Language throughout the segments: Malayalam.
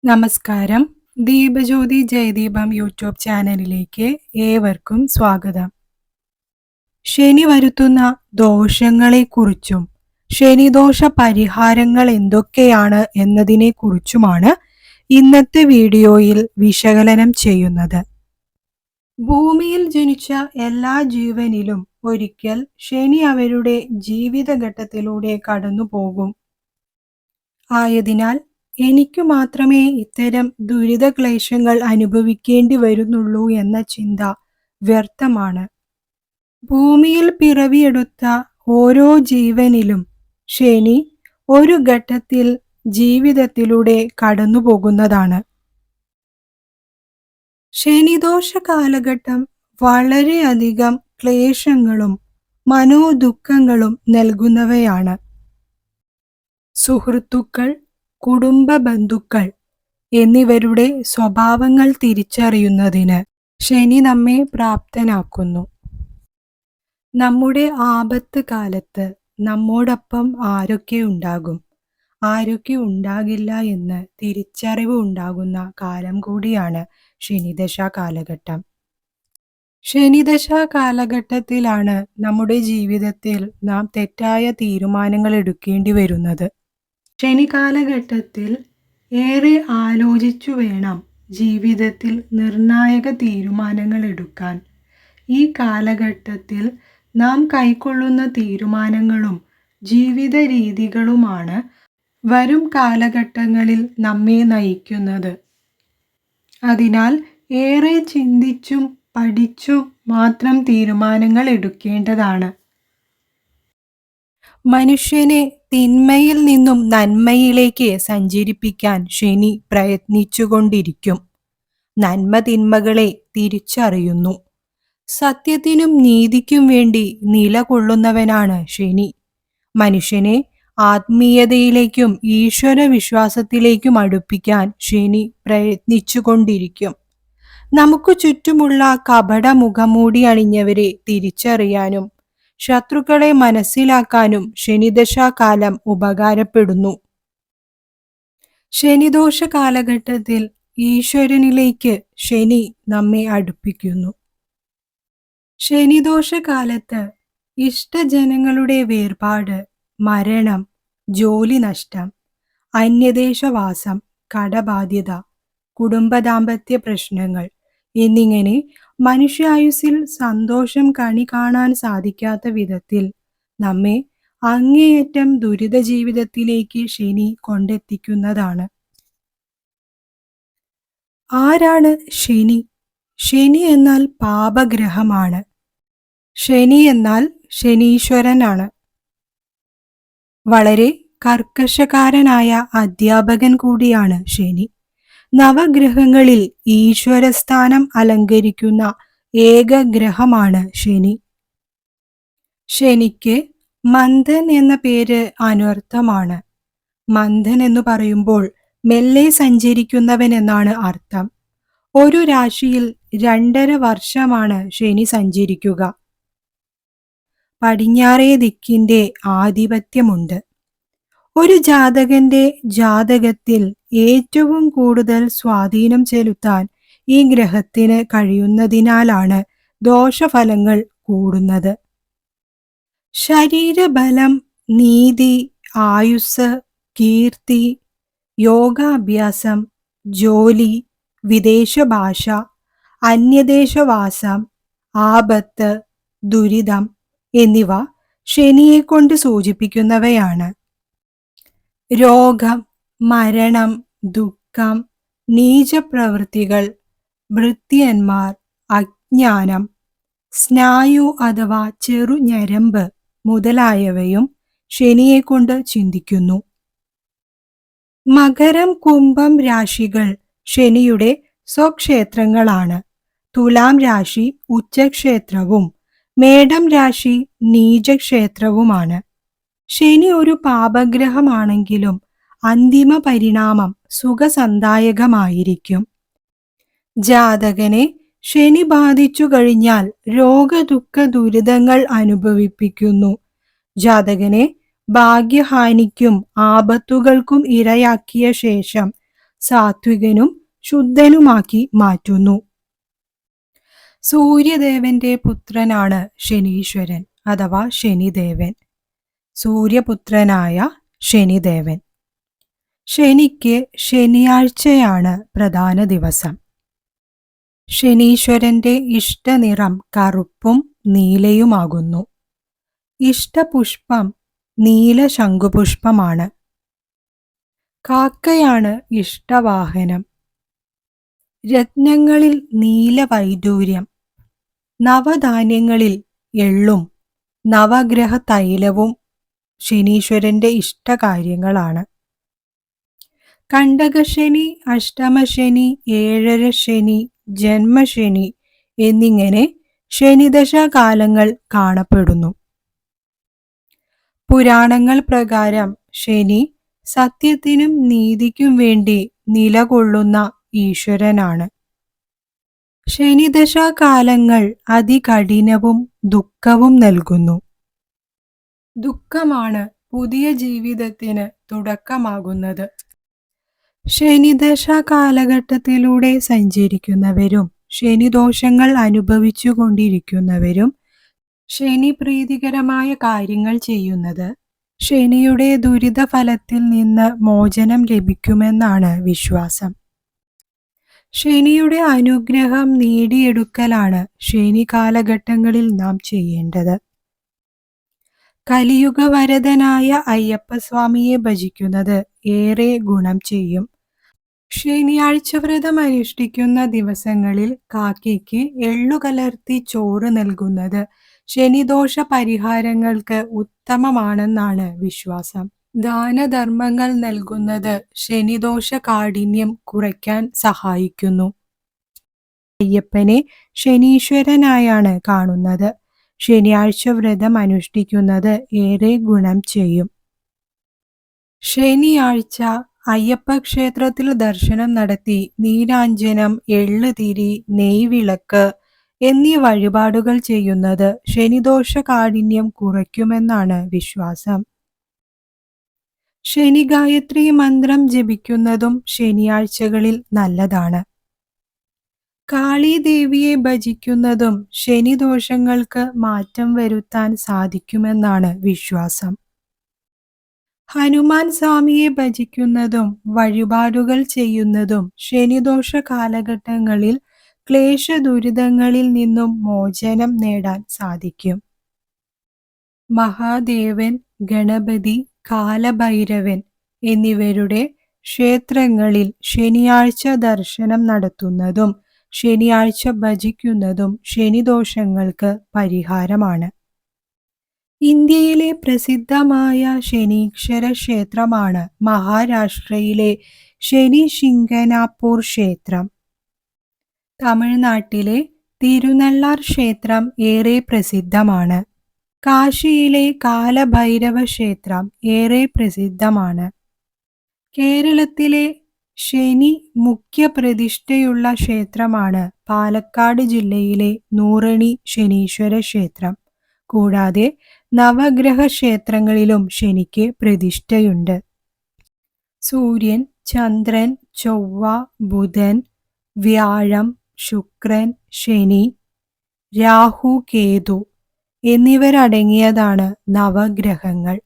നമസ്കാരം. ദീപജ്യോതി ജയദീപം യൂട്യൂബ് ചാനലിലേക്ക് ഏവർക്കും സ്വാഗതം. ശനി വരുത്തുന്ന ദോഷങ്ങളെക്കുറിച്ചും ശനിദോഷ പരിഹാരങ്ങൾ എന്തൊക്കെയാണ് എന്നതിനെക്കുറിച്ചുമാണ് ഇന്നത്തെ വീഡിയോയിൽ വിശകലനം ചെയ്യുന്നത്. ഭൂമിയിൽ ജനിച്ച എല്ലാ ജീവനിലും ഒരിക്കൽ ശനി അവരുടെ ജീവിതഘട്ടത്തിലൂടെ കടന്നുപോകും. ആയതിനാൽ എനിക്കു മാത്രമേ ഇത്തരം ദുരിതക്ലേശങ്ങൾ അനുഭവിക്കേണ്ടി വരുന്നുള്ളൂ എന്ന ചിന്ത വ്യർത്ഥമാണ്. ഭൂമിയിൽ പിറവിയെടുത്ത ഓരോ ജീവനിലും ശനി ഒരു ഘട്ടത്തിൽ ജീവിതത്തിലൂടെ കടന്നുപോകുന്നതാണ്. ശനിദോഷ കാലഘട്ടം വളരെയധികം ക്ലേശങ്ങളും മനോദുഃഖങ്ങളും നൽകുന്നവയാണ്. സുഹൃത്തുക്കൾ, കുടുംബ ബന്ധുക്കൾ എന്നിവരുടെ സ്വഭാവങ്ങൾ തിരിച്ചറിയുന്നതിന് ശനി നമ്മെ പ്രാപ്തനാക്കുന്നു. നമ്മുടെ ആപത്ത് കാലത്ത് നമ്മോടൊപ്പം ആരൊക്കെ ഉണ്ടാകും, ആരൊക്കെ ഉണ്ടാകില്ല എന്ന് തിരിച്ചറിവ് ഉണ്ടാകുന്ന കാലം കൂടിയാണ് ശനിദശ കാലഘട്ടം. ശനിദശ കാലഘട്ടത്തിലാണ് നമ്മുടെ ജീവിതത്തിൽ നാം തെറ്റായ തീരുമാനങ്ങൾ എടുക്കേണ്ടി വരുന്നത്. ശനി കാലഘട്ടത്തിൽ ഏറെ ആലോചിച്ചു വേണം ജീവിതത്തിൽ നിർണായക തീരുമാനങ്ങൾ എടുക്കാൻ. ഈ കാലഘട്ടത്തിൽ നാം കൈക്കൊള്ളുന്ന തീരുമാനങ്ങളും ജീവിത രീതികളുമാണ് വരും കാലഘട്ടങ്ങളിൽ നമ്മെ നയിക്കുന്നത്. അതിനാൽ ഏറെ ചിന്തിച്ചും പഠിച്ചും മാത്രം തീരുമാനങ്ങൾ എടുക്കേണ്ടതാണ്. മനുഷ്യനെ തിന്മയിൽ നിന്നും നന്മയിലേക്ക് സഞ്ചരിപ്പിക്കാൻ ശനി പ്രയത്നിച്ചുകൊണ്ടിരിക്കും. നന്മ തിന്മകളെ തിരിച്ചറിയുന്നു. സത്യത്തിനും നീതിക്കും വേണ്ടി നിലകൊള്ളുന്നവനാണ് ശനി. മനുഷ്യനെ ആത്മീയതയിലേക്കും ഈശ്വര വിശ്വാസത്തിലേക്കും അടുപ്പിക്കാൻ ശനി പ്രയത്നിച്ചുകൊണ്ടിരിക്കും. നമുക്ക് ചുറ്റുമുള്ള കപട മുഖംമൂടി അണിഞ്ഞവരെ തിരിച്ചറിയാനും ശത്രുക്കളെ മനസ്സിലാക്കാനും ശനിദശാകാലം ഉപകാരപ്പെടുന്നു. ശനിദോഷ കാലഘട്ടത്തിൽ ഈശ്വരനിലേക്ക് ശനി നമ്മെ അടുപ്പിക്കുന്നു. ശനിദോഷ കാലത്ത് ഇഷ്ടജനങ്ങളുടെ വേർപാട്, മരണം, ജോലി നഷ്ടം, അന്യദേശവാസം, കടബാധ്യത, കുടുംബദാമ്പത്യ പ്രശ്നങ്ങൾ എന്നിങ്ങനെ മനുഷ്യായുസ്സിൽ സന്തോഷം കണി കാണാൻ സാധിക്കാത്ത വിധത്തിൽ നമ്മെ അങ്ങേയറ്റം ദുരിത ജീവിതത്തിലേക്ക് ശനി കൊണ്ടെത്തിക്കുന്നതാണ്. ആരാണ് ശനി? ശനി എന്നാൽ പാപഗ്രഹമാണ്. ശനി എന്നാൽ ശനീശ്വരനാണ്. വളരെ കർക്കശക്കാരനായ അധ്യാപകൻ കൂടിയാണ് ശനി. നവഗ്രഹങ്ങളിൽ ഈശ്വരസ്ഥാനം അലങ്കരിക്കുന്ന ഏക ഗ്രഹമാണ് ശനി. ശനിക്ക് മന്ദൻ എന്ന പേര് അനർത്ഥമാണ്. മന്ദൻ എന്ന് പറയുമ്പോൾ മെല്ലെ സഞ്ചരിക്കുന്നവൻ എന്നാണ് അർത്ഥം. ഒരു രാശിയിൽ 2.5 വർഷമാണ് ശനി സഞ്ചരിക്കുക. പടിഞ്ഞാറേ ദിക്കിന്റെ ആധിപത്യമുണ്ട്. ഒരു ജാതകന്റെ ജാതകത്തിൽ ഏറ്റവും കൂടുതൽ സ്വാധീനം ചെലുത്താൻ ഈ ഗ്രഹത്തിന് കഴിയുന്നതിനാലാണ് ദോഷഫലങ്ങൾ കൂടുന്നത്. ശരീരബലം, നീതി, ആയുസ്, കീർത്തി, യോഗാഭ്യാസം, ജോലി, വിദേശ ഭാഷ, അന്യദേശവാസം, ആപത്ത്, ദുരിതം എന്നിവ ശനിയെക്കൊണ്ട് സൂചിപ്പിക്കുന്നവയാണ്. രോഗം, മരണം, ദുഃഖം, നീചപ്രവൃത്തികൾ, ഭൃത്യന്മാർ, അജ്ഞാനം, സ്നായു അഥവാ ചെറുഞരമ്പ് മുതലായവയും ശനിയെക്കൊണ്ട് ചിന്തിക്കുന്നു. മകരം, കുംഭം രാശികൾ ശനിയുടെ സ്വക്ഷേത്രങ്ങളാണ്. തുലാം രാശി ഉച്ചക്ഷേത്രവും മേടം രാശി നീചക്ഷേത്രവുമാണ്. ശനി ഒരു പാപഗ്രഹമാണെങ്കിലും അന്തിമ പരിണാമം സുഖസന്ദായകമായിരിക്കും. ജാതകനെ ശനി ബാധിച്ചു കഴിഞ്ഞാൽ രോഗദുഃഖ ദുരിതങ്ങൾ അനുഭവിപ്പിക്കുന്നു. ജാതകനെ ഭാഗ്യഹാനിക്കും ആപത്തുകൾക്കും ഇരയാക്കിയ ശേഷം സാത്വികനും ശുദ്ധനുമാക്കി മാറ്റുന്നു. സൂര്യദേവന്റെ പുത്രനാണ് ശനീശ്വരൻ അഥവാ ശനിദേവൻ. സൂര്യപുത്രനായ ശനിദേവൻ. ശനിക്ക് ശനിയാഴ്ചയാണ് പ്രധാന ദിവസം. ശനീശ്വരന്റെ ഇഷ്ടനിറം കറുപ്പും നീലയുമാകുന്നു. ഇഷ്ടപുഷ്പം നീല ശംഖുപുഷ്പമാണ്. കാക്കയാണ് ഇഷ്ടവാഹനം. രത്നങ്ങളിൽ നീലവൈഡൂര്യം. നവധാന്യങ്ങളിൽ എള്ളും നവഗ്രഹ തൈലവും ശനീശ്വരന്റെ ഇഷ്ടകാര്യങ്ങളാണ്. കണ്ടകശനി, അഷ്ടമശനി, ഏഴര ശനി, ജന്മശനി എന്നിങ്ങനെ ശനിദശാകാലങ്ങൾ കാണപ്പെടുന്നു. പുരാണങ്ങൾ പ്രകാരം ശനി സത്യത്തിനും നീതിക്കും വേണ്ടി നിലകൊള്ളുന്ന ഈശ്വരനാണ്. ശനിദശാകാലങ്ങൾ അതികഠിനവും ദുഃഖവും നൽകുന്നു. ദുഃഖമാണ് പുതിയ ജീവിതത്തിന് തുടക്കമാകുന്നത്. ശനിദശ കാലഘട്ടത്തിലൂടെ സഞ്ചരിക്കുന്നവരും ശനിദോഷങ്ങൾ അനുഭവിച്ചു കൊണ്ടിരിക്കുന്നവരും ശനി പ്രീതികരമായ കാര്യങ്ങൾ ചെയ്യുന്നത് ശനിയുടെ ദുരിതഫലത്തിൽ നിന്ന് മോചനം ലഭിക്കുമെന്നാണ് വിശ്വാസം. ശനിയുടെ അനുഗ്രഹം നേടിയെടുക്കലാണ് ശനി കാലഘട്ടങ്ങളിൽ നാം ചെയ്യേണ്ടത്. കലിയുഗവരദനായ അയ്യപ്പസ്വാമിയെ ഭജിക്കുന്നത് ഏറെ ഗുണം ചെയ്യും. ശനിയാഴ്ച വ്രതം അനുഷ്ഠിക്കുന്ന ദിവസങ്ങളിൽ കാക്കയ്ക്ക് എള്ളുകലർത്തി ചോറ് നൽകുന്നത് ശനിദോഷ പരിഹാരങ്ങൾക്ക് ഉത്തമമാണെന്നാണ് വിശ്വാസം. ദാനധർമ്മങ്ങൾ നൽകുന്നത് ശനിദോഷ കാഠിന്യം കുറയ്ക്കാൻ സഹായിക്കുന്നു. അയ്യപ്പനെ ശനീശ്വരനായാണ് കാണുന്നത്. ശനിയാഴ്ച വ്രതം അനുഷ്ഠിക്കുന്നത് ഏറെ ഗുണം ചെയ്യും. ശനിയാഴ്ച അയ്യപ്പ ക്ഷേത്രത്തിൽ ദർശനം നടത്തി നീരാഞ്ജനം, എള്ളുതിരി, നെയ്വിളക്ക് എന്നീ വഴിപാടുകൾ ചെയ്യുന്നത് ശനിദോഷ കാഠിന്യം കുറയ്ക്കുമെന്നാണ് വിശ്വാസം. ശനി ഗായത്രി മന്ത്രം ജപിക്കുന്നതും ശനിയാഴ്ചകളിൽ നല്ലതാണ്. കാളീദേവിയെ ഭജിക്കുന്നതും ശനിദോഷങ്ങൾക്ക് മാറ്റം വരുത്താൻ സാധിക്കുമെന്നാണ് വിശ്വാസം. ഹനുമാൻ സ്വാമിയെ ഭജിക്കുന്നതും വഴിപാടുകൾ ചെയ്യുന്നതും ശനിദോഷ കാലഘട്ടങ്ങളിൽ ക്ലേശ ദുരിതങ്ങളിൽ നിന്നും മോചനം നേടാൻ സാധിക്കും. മഹാദേവൻ, ഗണപതി, കാലഭൈരവൻ എന്നിവരുടെ ക്ഷേത്രങ്ങളിൽ ശനിയാഴ്ച ദർശനം നടത്തുന്നതും ശനിയാഴ്ച ഭജിക്കുന്നതും ശനിദോഷങ്ങൾക്ക് പരിഹാരമാണ്. ഇന്ത്യയിലെ പ്രസിദ്ധമായ ശനീശ്വര ക്ഷേത്രമാണ് മഹാരാഷ്ട്രയിലെ ശനി ശിംഗനാപൂർ ക്ഷേത്രം. തമിഴ്നാട്ടിലെ തിരുനള്ളാർ ക്ഷേത്രം ഏറെ പ്രസിദ്ധമാണ്. കാശിയിലെ കാലഭൈരവ ക്ഷേത്രം ഏറെ പ്രസിദ്ധമാണ്. കേരളത്തിലെ ശനി മുഖ്യ പ്രതിഷ്ഠയുള്ള ക്ഷേത്രമാണ് പാലക്കാട് ജില്ലയിലെ നൂറണി ശനീശ്വര ക്ഷേത്രം. കൂടാതെ നവഗ്രഹ ക്ഷേത്രങ്ങളിലും ശനിക്ക് പ്രതിഷ്ഠയുണ്ട്. സൂര്യൻ, ചന്ദ്രൻ, ചൊവ്വ, ബുധൻ, വ്യാഴം, ശുക്രൻ, ശനി, രാഹു, കേതു എന്നിവരടങ്ങിയതാണ് നവഗ്രഹങ്ങൾ.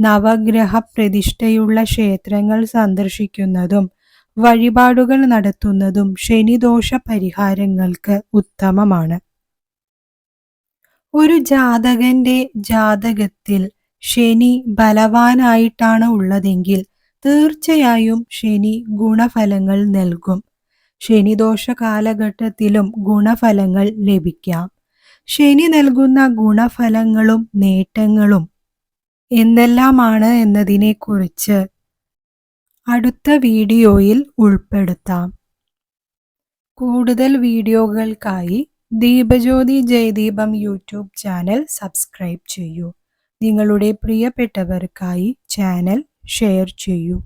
നവഗ്രഹ പ്രതിഷ്ഠയുള്ള ക്ഷേത്രങ്ങൾ സന്ദർശിക്കുന്നതും വഴിപാടുകൾ നടത്തുന്നതും ശനിദോഷ പരിഹാരങ്ങൾക്ക് ഉത്തമമാണ്. ഒരു ജാതകന്റെ ജാതകത്തിൽ ശനി ബലവാനായിട്ടാണ് ഉള്ളതെങ്കിൽ തീർച്ചയായും ശനി ഗുണഫലങ്ങൾ നൽകും. ശനിദോഷ കാലഘട്ടത്തിലും ഗുണഫലങ്ങൾ ലഭിക്കാം. ശനി നൽകുന്ന ഗുണഫലങ്ങളും നേട്ടങ്ങളും എന്തെല്ലാമാണ് എന്നതിനെക്കുറിച്ച് അടുത്ത വീഡിയോയിൽ ഉൾപ്പെടുത്താം. കൂടുതൽ വീഡിയോകൾക്കായി Deepajyothi Jayadeepam YouTube channel subscribe ചെയ്യൂ. നിങ്ങളുടെ പ്രിയപ്പെട്ടവർക്കായി ചാനൽ ഷെയർ ചെയ്യൂ.